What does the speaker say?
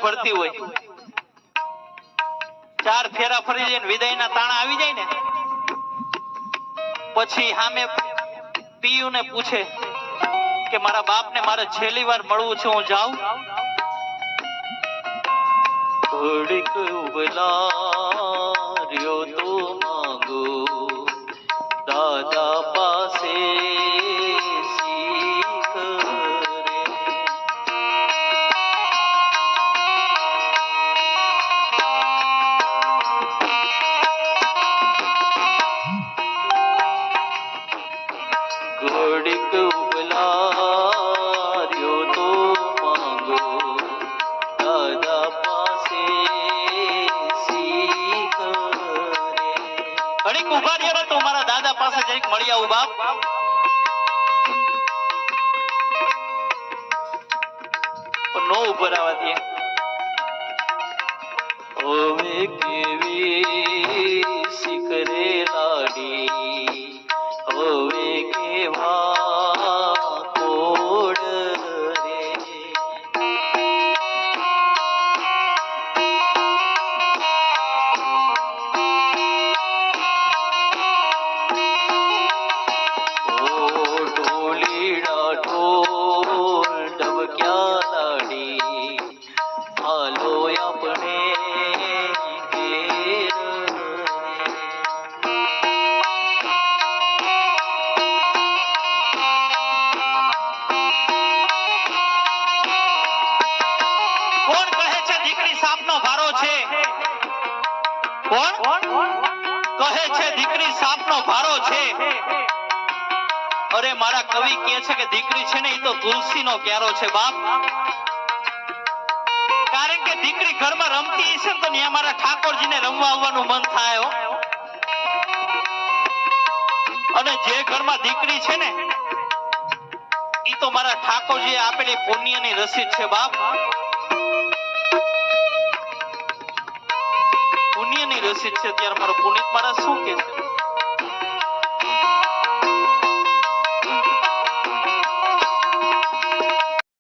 ફરતી હોય, 4 ફેરા ફરી જાય, વિદાયના તાણા આવી જાય ને પછી સામે પિયુ ને પૂછે કે મારા બાપ ને મારે છેલ્લી વાર મળવું છે, હું જાઉં? ઘડીક ઉબલાર્યો તો માંગો દાદા પાસે શીખ રે. ઘડીક ઉબલાર્યો તો માંગો દાદા પાસે શીખ રે. ઘડીક ઉભા રહ્યો તો મારા દાદા પાસે જરીક મળી આવું બાપ. નો ઉભો રહેવા દે. હવે કેવી શીખ રે લાડી, હવે કેવા કોડ રે. ઓ ઢોલીડા ઢોલ ઢબક્યા લાડી, હાલો આપણે ઘેર રે. કોણ કહે છે દીકરી સાપનો ભારો છે? કોણ કહે છે દીકરી સાપનો ભારો છે? અરે મારા કવિ કહે છે કે દીકરી છે ને એ તો તુલસીનો ક્યારો છે બાપ. કારણ કે દીકરી ઘરમાં રમતી હશે તો ત્યાં મારા ઠાકોરજીને રમવા આવવાનું મન થાય હો. અને જે ઘરમાં દીકરી છે ને ઈ તો મારા ઠાકોરજીએ આપેલી પુણ્યની રસીદ છે બાપ. પુણ્યની રસીદ છે. ત્યારે મારો પુનિત મહારાજ શું કહે